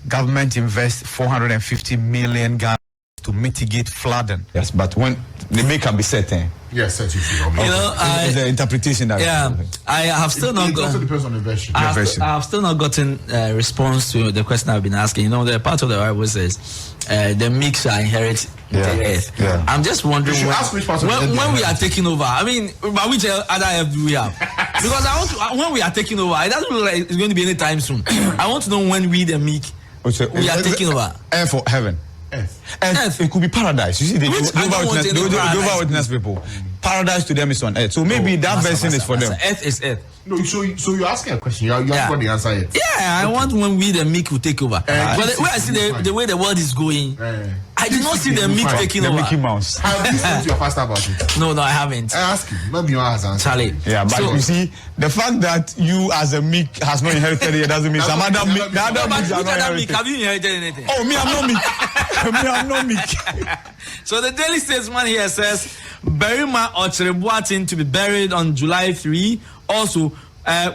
government invests 450 million to mitigate flooding. Yes, but when the make can be certain. Yes, certain. It's the interpretation that. Yeah, I have still not. It also depends on the version. I have still not gotten a response to the question I've been asking. You know, the part of the Bible says the meek shall inherit the earth. Yeah. I'm just wondering when we are taking over. I mean, by which other earth do we have? Because I want to, when we are taking over, it doesn't look like it's going to be any time soon. I want to know when we the meek we are taking over. Earth or heaven. Earth. It could be paradise. You see, the Jehovah's Witness people. Paradise to them is on earth. So maybe that version is for them. Earth is earth. No, so you're asking a question. You haven't got the answer yet. Yeah, I want when we the meek will take over. But when I see the way the world is going, I did not see the meek taking over. Mickey Mouse. Have you spoken to your pastor about it? No, I haven't. I ask him. Maybe you has answer. Charlie. Yeah, but you see, the fact that you as a meek has not inherited it doesn't mean some other meek. The other meek are not inherited. Have you inherited anything? Oh, me, I'm not meek. Me, I'm not meek. So the Daily Statesman here says, Berima Ochrebuatin to be buried on July 3. Also,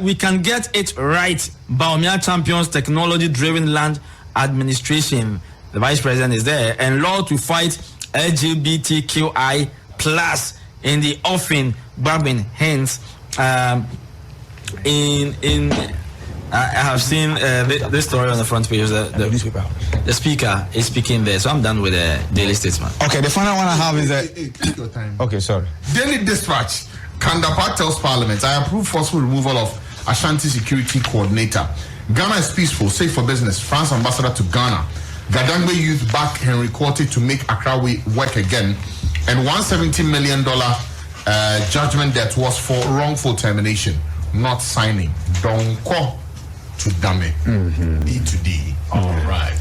we can get it right. Baumia champions technology-driven land administration. The vice president is there. And law to fight LGBTQI plus in the offing, grabbing hands. I have seen this story on the front page of the newspaper. The speaker is speaking there, so I'm done with the Daily Statesman. Okay, the final one I have is that. Take your time. Okay, sorry. Daily Dispatch. Kandapa tells Parliament, I approve forceful removal of Ashanti Security Coordinator. Ghana is peaceful, safe for business. France ambassador to Ghana. Gadangbe youth back Henry Quarty to make Accra work again. And $170 million judgment that was for wrongful termination, not signing. Donko to Dame. D to D. All right.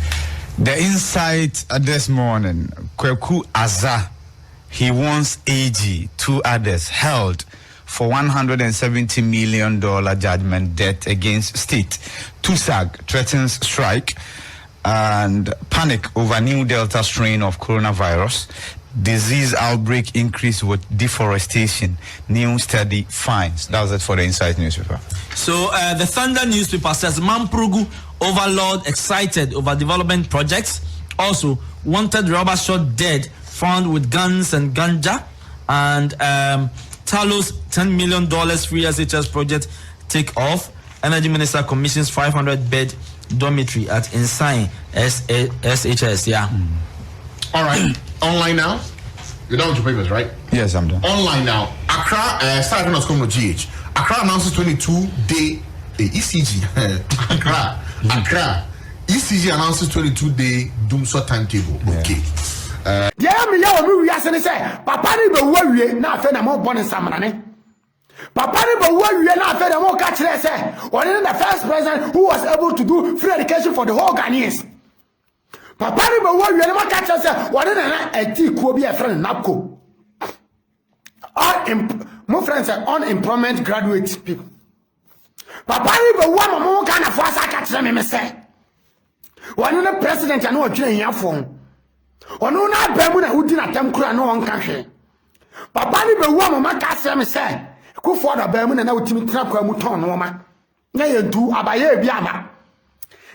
The insight this morning, Kweku Azza, he wants AG, two others held for $170 million judgment debt against state. TUSAG threatens strike and panic over new Delta strain of coronavirus. Disease outbreak increase with deforestation. New study finds. That was it for the Insight newspaper. So the Thunder newspaper says Mamprogu overlord excited over development projects. Also wanted robber shot dead found with guns and ganja. And Talos $10 million free SHS project take off. Energy Minister commissions 500-bed dormitory at Insine SHS. Yeah. All right. Online now. You're done with your papers, right? Yes, I'm done. Online now. Accra, starting us coming to GH. Accra announces 22-day ECG. Accra. ECG announces 22-day Doomsor timetable. Okay. Yeah, me we are saying, Papa ni be worry na fe na mo born samrane. Papa ni be worry na fe na mo catch say, one of the first president who was able to do free education for the whole Ghanaians. Papa ni be worry na mo catch say, one of the eti kuo bi e friend napco. My friends are unemployment graduate people. Papa ni be worry mo kan afo asa catch me say. One of the president and no twin here for. Ono na bamu na udi na tam kura no won ka hwe papa ni be wu mama ka sem se ku fo da bamu na utimi tira kwa mu ton no ma na ye du abaye bi ama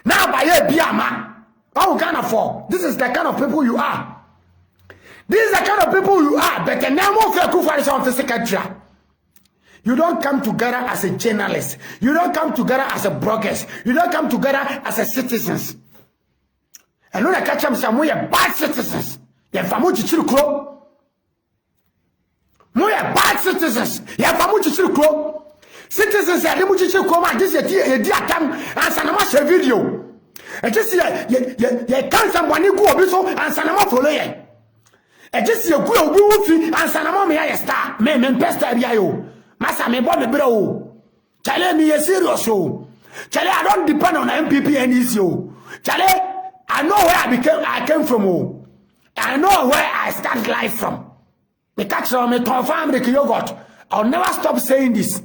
na abaye bi ama how Ghana for this is the kind of people you are. This is the kind of people you are. But the name of ku for is on secretary. You don't come together as a journalist. You don't come together as a bloggers. You don't come together as a citizens. And when I catch them, some way bad citizens. They have famu chichiru klo. Mo ya bad citizens. Ya famu chichiru klo. Citizens ya demu chichiru klo man. This is a diatam and sanama share video. And just ye can't someone go obiso and sanama follow ye. And just ye go obi wufi and sanama me ya star. Me pesta biya yo. Masa me bo me bro. Chale me ye serious yo. Chale I don't depend on MPP and EC yo. Chale I know where I came from. Oh. I know where I start life from. Because from a family Govt, I'll never stop saying this.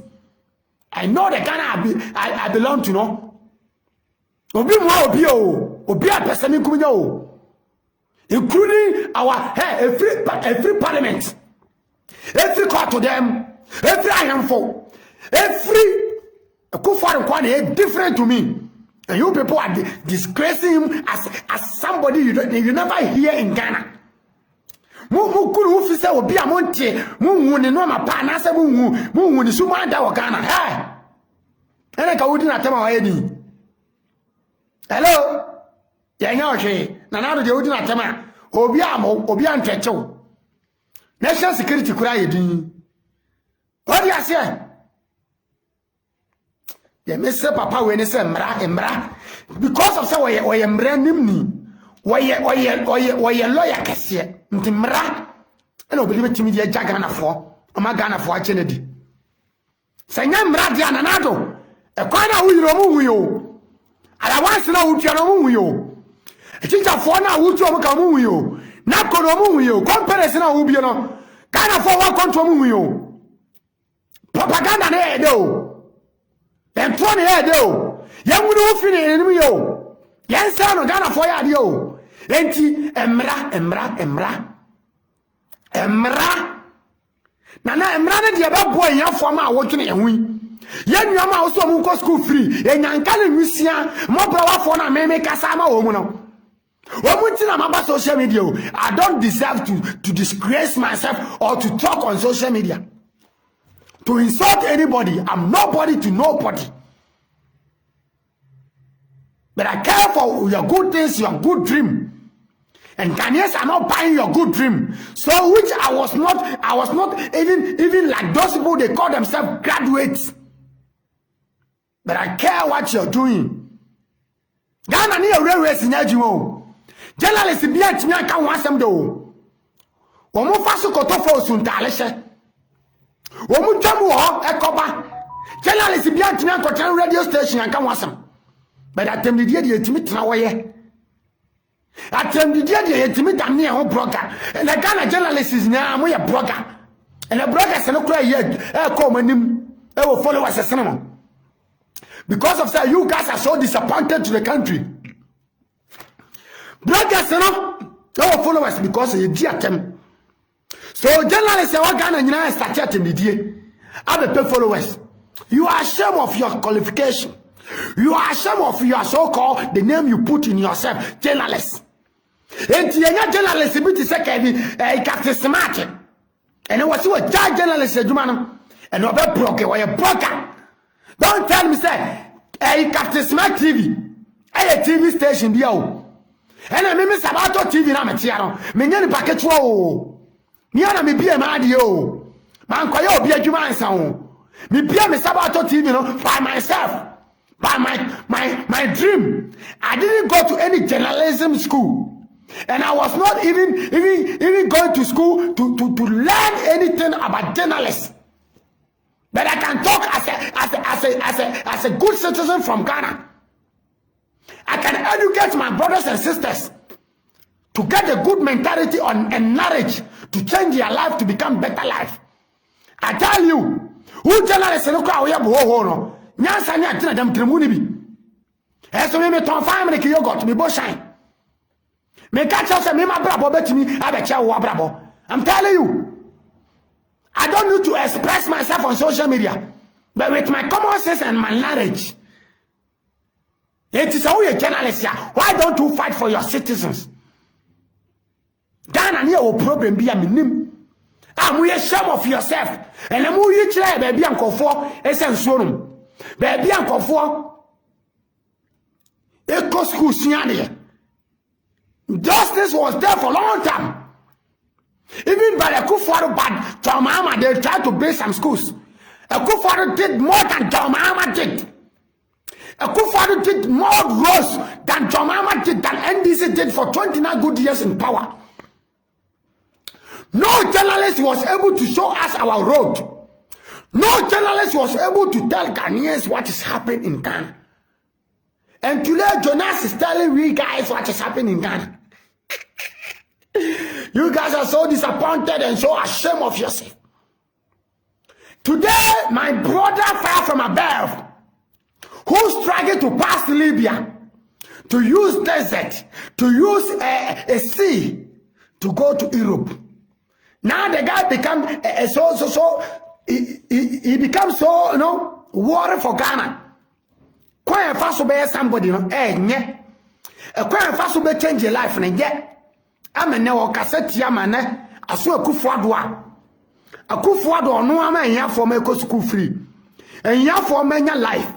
I know the Ghana I belong to, no. Obi mo obi o, obi a person including our every parliament, every court to them, every handful, every different to me. And you people are disgracing him as somebody you never hear in Ghana. Mukuru ufise obi amonte munhu ne no mapa na se munhu ni suma da wo Ghana. Hey. Ene ka wudi na tema wa yedi. Hello. Ya nya ohwe. Na na do de wudi na tema. Obi antwechew. National security kura yedi. What you say? Yeah, me say papa we ni say mra because of say we mra nimni we lawyer kese nti mra e na obili betimi dia Ghana fo ama Ghana fo ache na di sanya mra dia nanado e kwa na wuyiro mu wuyo ala wansi na wutua no mu wuyo e chicha fo na wutua mu ka mu wuyo na kono mu wuyo conference na wubie no Ghana fo wa control mu wuyo propaganda na e de o and 20 years ago, young would finish in you. Yes, son of Ghana for you. Enti emra. Nana emra de about boy young for my working and win. Yen yama also munko school free. And yankali musia, more power for na meme kasama woman. Womutina mamba social media. I don't deserve to disgrace myself or to talk on social media. To insult anybody, I'm nobody to nobody. But I care for your good things, your good dream. And Ghanaians are not buying your good dream. So which I was not even like those people they call themselves graduates. But I care what you're doing. Ghana ni a railway sinajimo. Journalists be at me can want them do. Omo faso kotofo suntalese. Womu jamu ho ekoba journalist bi antimi ankotan radio station anka wasam but atemdi die etimi tena woye atemdi die etimi damne ho blogger and the Ghana journalists na mo ye blogger and the bloggers no kura ye ko manim e wo followers senema because of that you guys are so disappointed to the country bloggers no wo followers because ye di atem. So journalists are Ghana nyina start at media. Have pay followers. You are ashamed of your qualification. You are ashamed of your so-called the name you put in yourself, journalists. And you journalists be to say Captain Smart. And it was a journalist and no broker or a broker. Don't tell me say Captain Smart TV. A TV station be out. And I mean Sabato TV na metiano. Me nyani package wo. Niana me bia ma de o man kwaye obi adwuma ansa ho me bia me Sabato TV no by myself by my dream. I didn't go to any journalism school and I was not even going to school to learn anything about journalists, but I can talk as a good citizen from Ghana. I can educate my brothers and sisters to get a good mentality and knowledge to change their life to become better life. I tell you, who journalists no kwa oya bo no nyansa nya tena dem tremu ni bi. Eso me ton family ki yogurt me bo shine. Me catch us me ma brabo betimi abeche wo brabo. I'm telling you, I don't need to express myself on social media, but with my common sense and my knowledge. It is how you journalists here. Why don't you fight for your citizens? Ghana near a problem be a minim. I'm we ashamed of yourself. And I'm we try baby uncle for essential. Baby uncle for Eco School Siania. Justice was there for a long time. Even by the Kufuor bad John Mahama, they tried to build some schools. A Kufuor did more than John Mahama did. A Kufuor did more roads than John Mahama did, than NDC did for 29 good years in power. No journalist was able to show us our road. No journalist was able to tell Ghanaians what is happening in Ghana. And today Jonas is telling we guys what is happening in Ghana. You guys are so disappointed and so ashamed of yourself. Today, my brother fell from above, who struggled to pass Libya, to use desert, to use a sea, to go to Europe. Now the guy become he becomes so, worry for Ghana. ɛkwan ɛfa so bɛyɛ somebody no ɛnyɛ ɛkwan ɛfa so bɛ change life ne nyɛ amene wɔ kasɛti amane aso akufuado ɔno ama ɛnyafo ma ɛkɔ school free ɛnyafo ma nya life